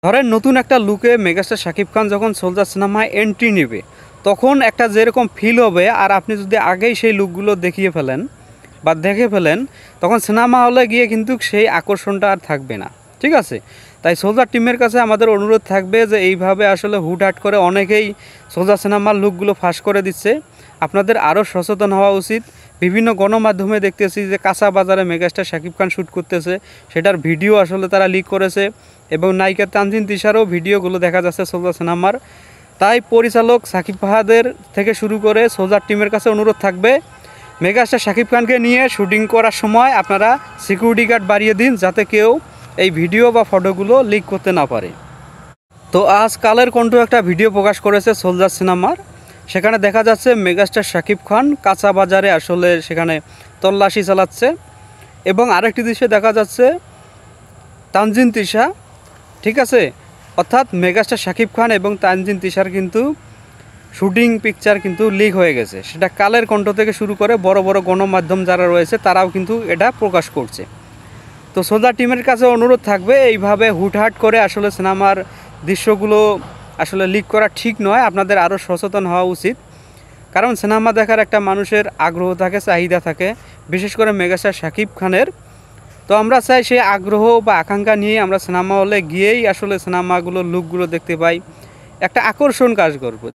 ধরেন নতুন একটা লুকে মেগাস্টার শাকিব খান যখন সোলজার সিনেমায় এন্ট্রি নেবে, তখন একটা যেরকম ফিল হবে, আর আপনি যদি আগেই সেই লুকগুলো দেখিয়ে ফেলেন বা দেখে ফেলেন, তখন সিনেমা হলে গিয়ে কিন্তু সেই আকর্ষণটা আর থাকবে না। ঠিক আছে? তাই সোলজার টিমের কাছে আমাদের অনুরোধ থাকবে যে এইভাবে আসলে হুটহাট করে অনেকেই সোলজার সিনেমার লুকগুলো ফাঁস করে দিচ্ছে। আপনাদের আরও সচেতন হওয়া উচিত। বিভিন্ন গণমাধ্যমে দেখতেছি যে কাঁচা বাজারে মেগাস্টার শাকিব খান শ্যুট করতেছে, সেটার ভিডিও আসলে তারা লিক করেছে এবং নায়িকা তানজিন তিশারও ভিডিওগুলো দেখা যাচ্ছে সোলজার সিনেমার। তাই পরিচালক সাকিব ফাহাদের থেকে শুরু করে সোলজার টিমের কাছে অনুরোধ থাকবে, মেগাস্টার শাকিব খানকে নিয়ে শুটিং করার সময় আপনারা সিকিউরিটি গার্ড বাড়িয়ে দিন, যাতে কেউ এই ভিডিও বা ফটোগুলো লিক করতে না পারে। তো আজ কালের কণ্ঠ একটা ভিডিও প্রকাশ করেছে সোলজার সিনেমার। সেখানে দেখা যাচ্ছে মেগাস্টার শাকিব খান কাঁচা বাজারে আসলে সেখানে তল্লাশি চালাচ্ছে এবং আরেকটি দৃশ্যে দেখা যাচ্ছে তানজিন তিশা। ঠিক আছে? অর্থাৎ মেগাস্টার শাকিব খান এবং তানজিন তিশার কিন্তু শুটিং পিকচার কিন্তু লিক হয়ে গেছে। সেটা কালের কণ্ঠ থেকে শুরু করে বড় বড় গণমাধ্যম যারা রয়েছে তারাও কিন্তু এটা প্রকাশ করছে। তো সোলজার টিমের কাছে অনুরোধ থাকবে, এইভাবে হুটহাট করে আসলে সিনেমার দৃশ্যগুলো আসলে লিক করা ঠিক নয়। আপনাদের আরও সচেতন হওয়া উচিত, কারণ সিনেমা দেখার একটা মানুষের আগ্রহ থাকে, চাহিদা থাকে, বিশেষ করে মেগাস্টার শাকিব খানের। তো আমরা চাই সেই আগ্রহ বা আকাঙ্ক্ষা নিয়ে আমরা সিনেমা হলে গিয়েই আসলে সিনেমাগুলোর লুকগুলো দেখতে পাই, একটা আকর্ষণ কাজ করবে।